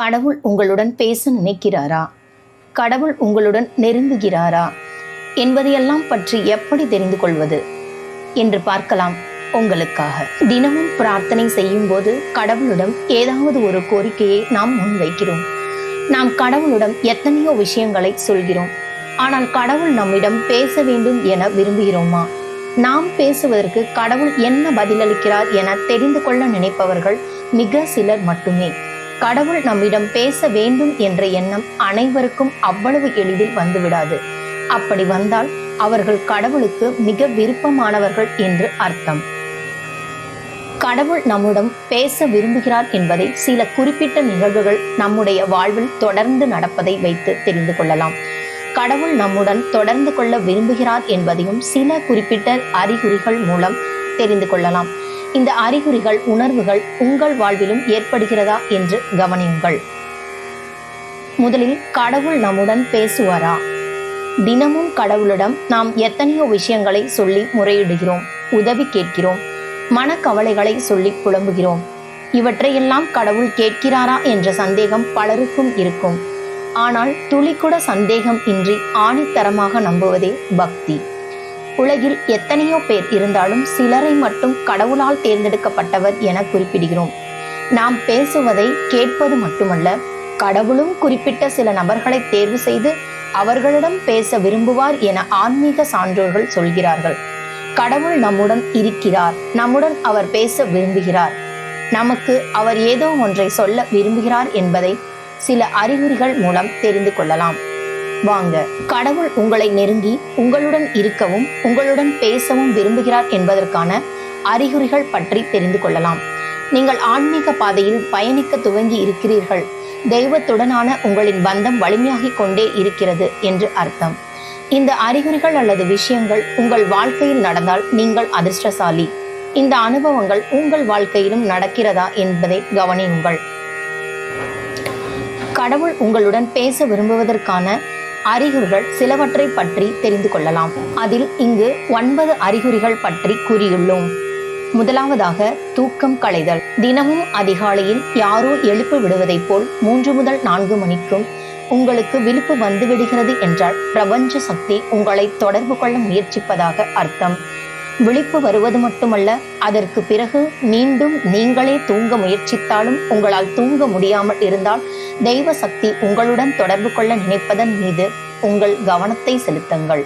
கடவுள் உங்களுடன் பேச நினைக்கிறாரா? கடவுள் உங்களுடன் நெருங்குகிறாரா என்பதையெல்லாம் பற்றி எப்படி தெரிந்து கொள்வது என்று பார்க்கலாம். உங்களுக்காக தினமும் பிரார்த்தனை செய்யும் போது கடவுளிடம் ஏதாவது ஒரு கோரிக்கையை நாம் முன்வைக்கிறோம். நாம் கடவுளிடம் எத்தனையோ விஷயங்களை சொல்கிறோம். ஆனால் கடவுள் நம்மிடம் பேச வேண்டும் என விரும்புகிறோமா? நாம் பேசுவதற்கு கடவுள் என்ன பதிலளிக்கிறார் என தெரிந்து கொள்ள நினைப்பவர்கள் மிக சிலர் மட்டுமே. கடவுள் நம்மிடம் பேச வேண்டும் என்ற எண்ணம் அனைவருக்கும் அவ்வளவு எளிதில் வந்துவிடாது. அப்படி வந்தால் அவர்கள் கடவுளுக்கு மிக விருப்பமானவர்கள் என்று அர்த்தம். கடவுள் நம்முடன் பேச விரும்புகிறார் என்பதை சில குறிப்பிட்ட நிகழ்வுகள் நம்முடைய வாழ்வில் தொடர்ந்து நடப்பதை வைத்து தெரிந்து கொள்ளலாம். கடவுள் நம்முடன் தொடர்ந்து கொள்ள விரும்புகிறார் என்பதையும் சில குறிப்பிட்ட அறிகுறிகள் மூலம் தெரிந்து கொள்ளலாம். இந்த அறிகுறிகள், உணர்வுகள் உங்கள் வாழ்விலும் ஏற்படுகிறதா என்று கவனியுங்கள். முதலில், கடவுள் நம்முடன் பேசுவாரா? தினமும் கடவுளிடம் நாம் எத்தனையோ விஷயங்களை சொல்லி முறையிடுகிறோம், உதவி கேட்கிறோம், மனக்கவலைகளை சொல்லி புலம்புகிறோம். இவற்றையெல்லாம் கடவுள் கேட்கிறாரா என்ற சந்தேகம் பலருக்கும் இருக்கும். ஆனால் துளிக்கூட சந்தேகம் இன்றி ஆணித்தரமாக நம்புவதே பக்தி. உலகில் எத்தனையோ பேர் இருந்தாலும் சிலரை மட்டும் கடவுளால் தேர்ந்தெடுக்கப்பட்டவர் என குறிப்பிடுகிறோம். நாம் பேசுவதை கேட்பது மட்டுமல்ல, கடவுளும் குறிப்பிட்ட சில நபர்களை தேர்வு செய்து அவர்களிடம் பேச விரும்புவார் என ஆன்மீக சான்றோர்கள் சொல்கிறார்கள். கடவுள் நம்முடன் இருக்கிறார், நம்முடன் அவர் பேச விரும்புகிறார், நமக்கு அவர் ஏதோ ஒன்றை சொல்ல விரும்புகிறார் என்பதை சில அறிகுறிகள் மூலம் தெரிந்து கொள்ளலாம். வாங்க, கடவுள் உங்களை நெருங்கி உங்களுடன் இருக்கவும் உங்களுடன் பேசவும் விரும்புகிறார் என்பதற்கான அறிகுறிகள் பற்றி தெரிந்து கொள்ளலாம். நீங்கள் ஆன்மீக பாதையில் பயணிக்க துவங்கி இருக்கிறீர்கள். தெய்வத்துடனான உங்களின் பந்தம் வலிமையாகிக் கொண்டே இருக்கிறது என்று அர்த்தம். இந்த அறிகுறிகள் அல்லது விஷயங்கள் உங்கள் வாழ்க்கையில் நடந்தால் நீங்கள் அதிர்ஷ்டசாலி. இந்த அனுபவங்கள் உங்கள் வாழ்க்கையிலும் நடக்கிறதா என்பதை கவனியுங்கள். கடவுள் உங்களுடன் பேச விரும்புவதற்கான அறிகுறிகள் சிலவற்றை பற்றி தெரிந்து கொள்ளலாம். அதில் இங்கு 9 அறிகுறிகள் பற்றி கூறியுள்ளோம். முதலாவதாக, தூக்கம் களைதல். தினமும் அதிகாலையில் யாரோ எழுப்பி விடுவதைப் போல் 3 முதல் 4 மணிக்கும் உங்களுக்கு விழிப்பு வந்துவிடுகிறது என்றால் பிரபஞ்ச சக்தி உங்களை தொடர்பு கொள்ள முயற்சிப்பதாக அர்த்தம். விழிப்பு வருவது மட்டுமல்ல, அதற்கு பிறகு மீண்டும் நீங்களே தூங்க முயற்சித்தாலும் உங்களால் தூங்க முடியாமல் இருந்தால் தெய்வ சக்தி உங்களுடன் தொடர்பு கொள்ள நினைப்பதன் மீது உங்கள் கவனத்தை செலுத்துங்கள்.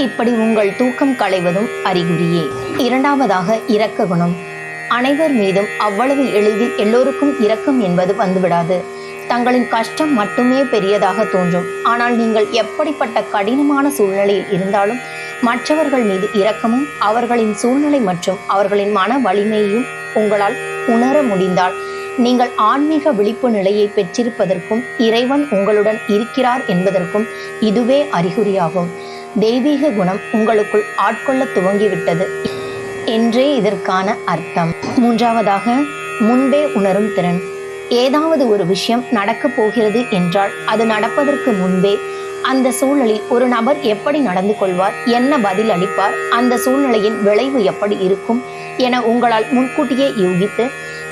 இப்படி உங்கள் தூக்கம் களைவதும் அறிகுறியே. இரண்டாவதாக, இரக்க குணம். அனைவர் மீதும் அவ்வளவு எளிதில் எல்லோருக்கும் இரக்கம் என்பது வந்துவிடாது. தங்களின் கஷ்டம் மட்டுமே பெரியதாக தோன்றும். ஆனால் நீங்கள் எப்படிப்பட்ட கடினமான சூழ்நிலையில் இருந்தாலும் மற்றவர்கள் மீது இரக்கமும் அவர்களின் சூழ்நிலை மற்றும் அவர்களின் மன வலிமையையும் உங்களால் உணர முடிந்தால் நீங்கள் ஆன்மீக விழிப்பு நிலையை பெற்றிருப்பதற்கும் இறைவன் உங்களுடன் இருக்கிறார் என்பதற்கும் இதுவே அறிகுறியாகும். தெய்வீக குணம் உங்களுக்குள் ஆட்கொள்ள துவங்கிவிட்டது என்றே இதற்கான அர்த்தம். மூன்றாவதாக, முன்பே உணரும் திறன். ஏதாவது ஒரு விஷயம் நடக்கப் போகிறது என்றால் அது நடப்பதற்கு முன்பே அந்த சூழலில் ஒரு நபர் எப்படி நடந்து கொள்வார், என்ன பதில் அளிப்பார், அந்த சூழ்நிலையின் விளைவு எப்படி இருக்கும் என உங்களால் முன்கூட்டியே யூகித்து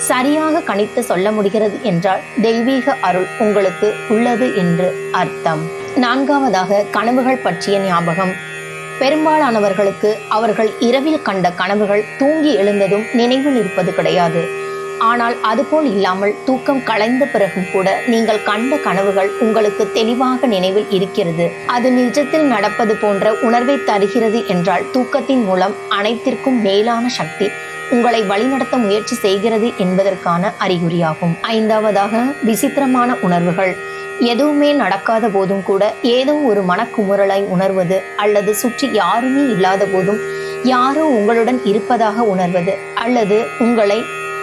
சரியாக கணித்து சொல்ல முடிகிறது என்றால் தெய்வீக அருள் உங்களுக்கு உள்ளது என்று அர்த்தம். நான்காவதாக, கனவுகள் பற்றிய ஞாபகம். பெரும்பாலானவர்களுக்கு அவர்கள் இரவில் கண்ட கனவுகள் தூங்கி எழுந்ததும் நினைவில் இருப்பது கிடையாது. ஆனால் அதுபோல் இல்லாமல் தூக்கம் கலைந்த பிறகும் கூட நீங்கள் கண்ட கனவுகள் உங்களுக்கு தெளிவாக நினைவில் இருக்கிறது. அது நிஜத்தில் நடப்பது போன்ற உணர்வை தருகிறது என்றால் தூக்கத்தின் மூலம் அனைத்திற்கும் மேலான சக்தி உங்களை வழிநடத்த முயற்சி செய்கிறது என்பதற்கான அறிகுறியாகும். ஐந்தாவதாக, விசித்திரமான உணர்வுகள். எதுவுமே நடக்காத போதும் கூட ஏதோ ஒரு மனக்குமுறலை உணர்வது, அல்லது சுற்றி யாருமே இல்லாத போதும் யாரோ உங்களுடன் இருப்பதாக உணர்வது, அல்லது உங்களை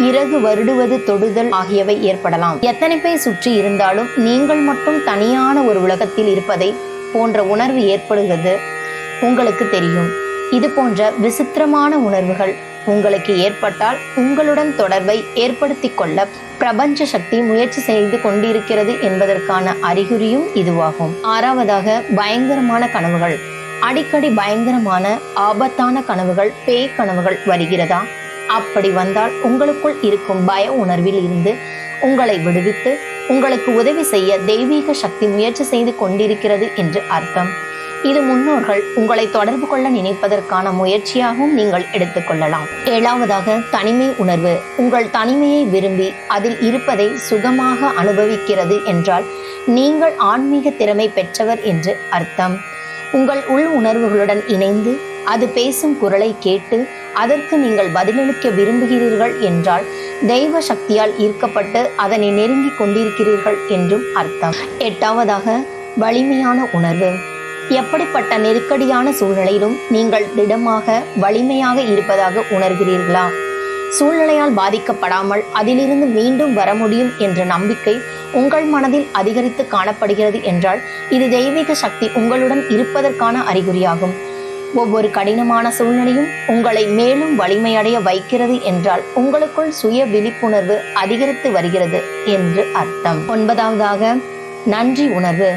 இறகு வருடுவது, தொடுதல் ஆகியவை ஏற்படலாம். எத்தனை பேர் சுற்றி இருந்தாலும் நீங்கள் மட்டும் தனியான ஒரு உலகத்தில் இருப்பதை போன்ற உணர்வு ஏற்படுவது உங்களுக்கு தெரியும். இது போன்ற விசித்திரமான உணர்வுகள் உங்களுக்கு ஏற்பட்டால் உங்களுடன் தொடர்பை ஏற்படுத்தி கொள்ள பிரபஞ்ச சக்தி முயற்சி செய்து கொண்டிருக்கிறது என்பதற்கான அறிகுறியும் இதுவாகும். ஆறாவதாக, பயங்கரமான கனவுகள். அடிக்கடி பயங்கரமான ஆபத்தான கனவுகள், பேய் கனவுகள் வருகிறதா? அப்படி வந்தால் உங்களுக்குள் இருக்கும் பய உணர்வில் இருந்து உங்களை விடுவித்து உங்களுக்கு உதவி செய்ய தெய்வீக சக்தி முயற்சி செய்து கொண்டிருக்கிறது என்று அர்த்தம். இது முன்னோர்கள் உங்களை தொடர்பு கொள்ள நினைப்பதற்கான முயற்சியாகவும் நீங்கள் எடுத்துக்கொள்ளலாம். 7வது, தனிமை உணர்வு. உங்கள் தனிமையை விரும்பி அதில் இருப்பதை சுகமாக அனுபவிக்கிறது என்றால் நீங்கள் ஆன்மீக திறமை பெற்றவர் என்று அர்த்தம். உங்கள் உள் உணர்வுகளுடன் இணைந்து அது பேசும் குரலை கேட்டு அதற்கு நீங்கள் பதிலளிக்க விரும்புகிறீர்கள் என்றால் தெய்வ சக்தியால் ஈர்க்கப்பட்டு அதனை நெருங்கி கொண்டிருக்கிறீர்கள் என்றும் அர்த்தம். 8வது, வலிமையான உணர்வு. எப்படிப்பட்ட நெருக்கடியான சூழ்நிலையிலும் நீங்கள் திடமாக வலிமையாக இருப்பதாக உணர்கிறீர்களா? சூழ்நிலையால் பாதிக்கப்படாமல் அதிலிருந்து மீண்டும் வர முடியும் என்ற நம்பிக்கை உங்கள் மனதில் அதிகரித்து காணப்படுகிறது என்றால் இது தெய்வீக சக்தி உங்களுடன் இருப்பதற்கான அறிகுறியாகும். ஒவ்வொரு கடினமான சூழ்நிலையும் உங்களை மேலும் வலிமையடைய வைக்கிறது என்றால் உங்களுக்குள் சுய விழிப்புணர்வு அதிகரித்து வருகிறது என்று அர்த்தம். 9வது, நன்றி உணர்வு.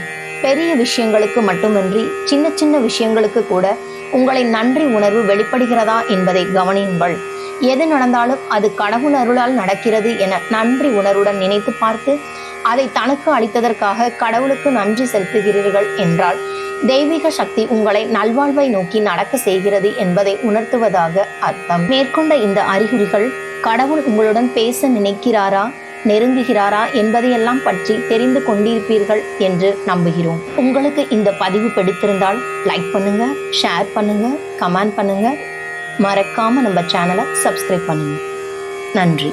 பெரிய விஷயங்களுக்கு மட்டுமின்றி சின்ன சின்ன விஷயங்களுக்கு கூட உங்களை நன்றி உணர்வு வெளிப்படுகிறதா என்பதை கவனியுங்கள். எது நடந்தாலும் அது கடவுள் அருளால் நடக்கிறது என நன்றி உணர்வுடன் நினைத்து பார்த்து அதை தனக்கு அளித்ததற்காக கடவுளுக்கு நன்றி செலுத்துகிறீர்கள் என்றால் தெய்வீக சக்தி உங்களை நல்வாழ்வை நோக்கி நடக்க செய்கிறது என்பதை உணர்த்துவதாக அர்த்தம். மேற்கொண்ட இந்த அறிகுறிகள் கடவுள் உங்களுடன் பேச நினைக்கிறாரா, நெருங்குகிறாரா என்பதையெல்லாம் பற்றி தெரிந்து கொண்டிருப்பீர்கள் என்று நம்புகிறோம். உங்களுக்கு இந்த பதிவு பிடித்திருந்தால் லைக் பண்ணுங்க, ஷேர் பண்ணுங்க, கமெண்ட் பண்ணுங்க. மறக்காம நம்ம சேனலை சப்ஸ்கிரைப் பண்ணுங்க. நன்றி.